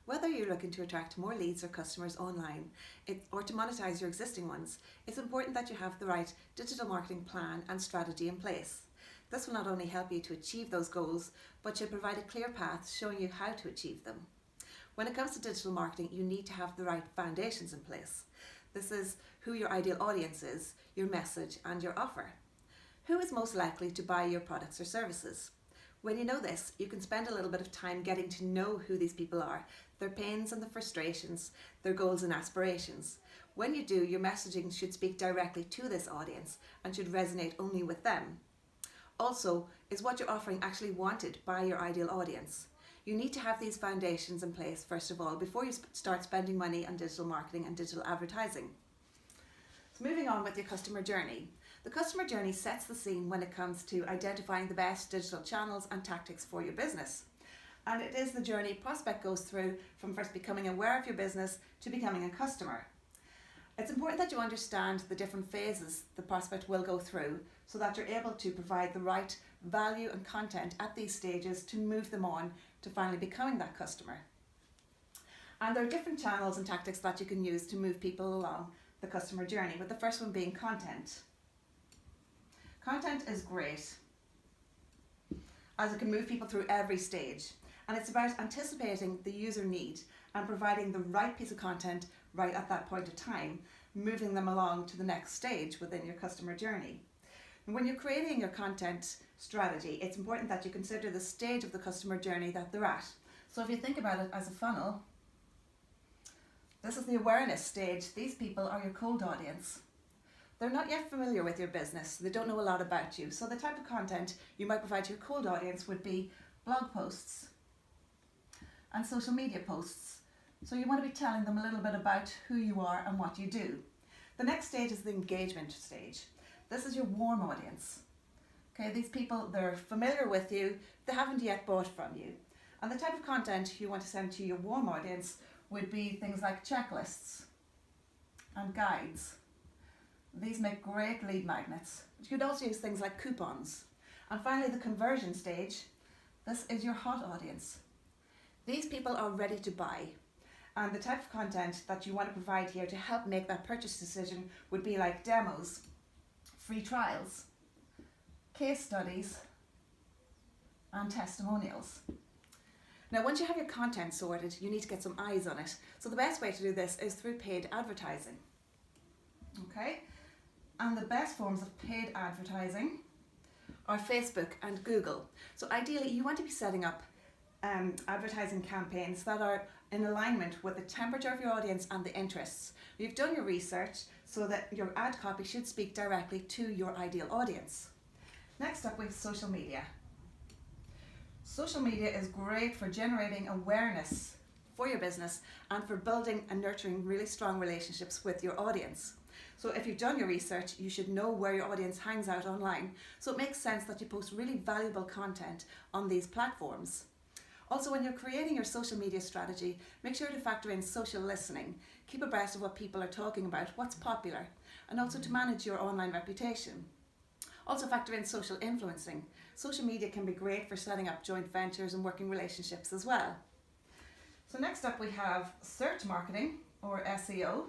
Whether you're looking to attract more leads or customers online or to monetize your existing ones, it's important that you have the right digital marketing plan and strategy in place. This will not only help you to achieve those goals, but should provide a clear path showing you how to achieve them. When it comes to digital marketing, you need to have the right foundations in place. This is who your ideal audience is, your message and your offer. Who is most likely to buy your products or services? When you know this, you can spend a little bit of time getting to know who these people are, their pains and their frustrations, their goals and aspirations. When you do, your messaging should speak directly to this audience and should resonate only with them. Also, is what you're offering actually wanted by your ideal audience? You need to have these foundations in place first of all before you start spending money on digital marketing and digital advertising. So moving on with your customer journey. The customer journey sets the scene when it comes to identifying the best digital channels and tactics for your business. And it is the journey prospect goes through from first becoming aware of your business to becoming a customer. It's important that you understand the different phases the prospect will go through so that you're able to provide the right value and content at these stages to move them on to finally becoming that customer. And there are different channels and tactics that you can use to move people along the customer journey, with the first one being content. Content is great as it can move people through every stage, and it's about anticipating the user need and providing the right piece of content right at that point of time, moving them along to the next stage within your customer journey. And when you're creating your content strategy, it's important that you consider the stage of the customer journey that they're at. So if you think about it as a funnel, this is the awareness stage. These people are your cold audience. They're not yet familiar with your business. They don't know a lot about you. So the type of content you might provide to your cold audience would be blog posts and social media posts. So you want to be telling them a little bit about who you are and what you do. The next stage is the engagement stage. This is your warm audience. Okay, these people, they're familiar with you, they haven't yet bought from you. And the type of content you want to send to your warm audience would be things like checklists and guides. These make great lead magnets. You could also use things like coupons. And finally, the conversion stage. This is your hot audience. These people are ready to buy. And the type of content that you want to provide here to help make that purchase decision would be like demos, free trials, case studies, and testimonials. Now, once you have your content sorted, you need to get some eyes on it. So the best way to do this is through paid advertising. Okay? And the best forms of paid advertising are Facebook and Google. So ideally, you want to be setting up advertising campaigns that are in alignment with the temperature of your audience and the interests. You've done your research so that your ad copy should speak directly to your ideal audience. Next up, we have social media. Social media is great for generating awareness for your business and for building and nurturing really strong relationships with your audience. So if you've done your research, you should know where your audience hangs out online. So it makes sense that you post really valuable content on these platforms. Also, when you're creating your social media strategy, make sure to factor in social listening. Keep abreast of what people are talking about, what's popular, and also to manage your online reputation. Also factor in social influencing. Social media can be great for setting up joint ventures and working relationships as well. So next up we have search marketing, or SEO.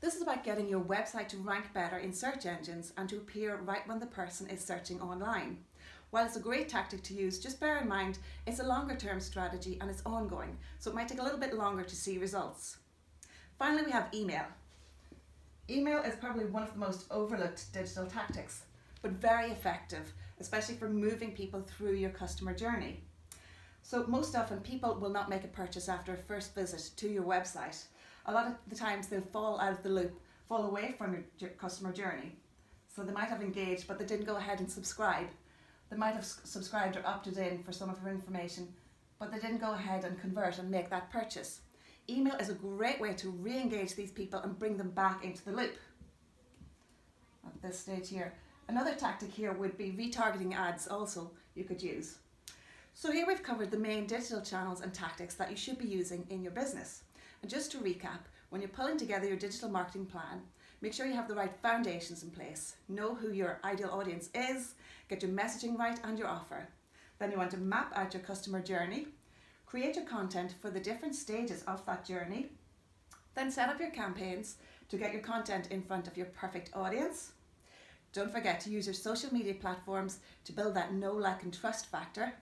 This is about getting your website to rank better in search engines and to appear right when the person is searching online. While it's a great tactic to use, just bear in mind it's a longer term strategy and it's ongoing, so it might take a little bit longer to see results. Finally, we have email. Email is probably one of the most overlooked digital tactics, but very effective, especially for moving people through your customer journey. So most often people will not make a purchase after a first visit to your website. A lot of the times they'll fall out of the loop, fall away from your customer journey. So they might have engaged, but they didn't go ahead and subscribe. They might have subscribed or opted in for some of your information, but they didn't go ahead and convert and make that purchase. Email is a great way to re-engage these people and bring them back into the loop at this stage here. Another tactic here would be retargeting ads also you could use. So here we've covered the main digital channels and tactics that you should be using in your business. And just to recap, when you're pulling together your digital marketing plan, make sure you have the right foundations in place. Know who your ideal audience is, get your messaging right and your offer. Then you want to map out your customer journey, Create your content for the different stages of that journey. Then set up your campaigns to get your content in front of your perfect audience. Don't forget to use your social media platforms to build that know, like and trust factor.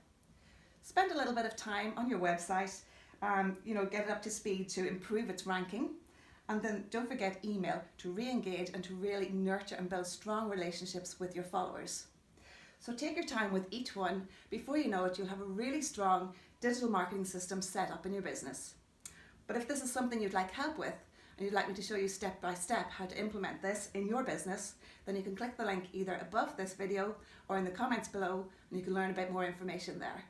Spend a little bit of time on your website, get it up to speed to improve its ranking. And then don't forget email to re-engage and to really nurture and build strong relationships with your followers. So take your time with each one. Before you know it, you'll have a really strong digital marketing system set up in your business. But if this is something you'd like help with, and you'd like me to show you step by step how to implement this in your business, then you can click the link either above this video or in the comments below, and you can learn a bit more information there.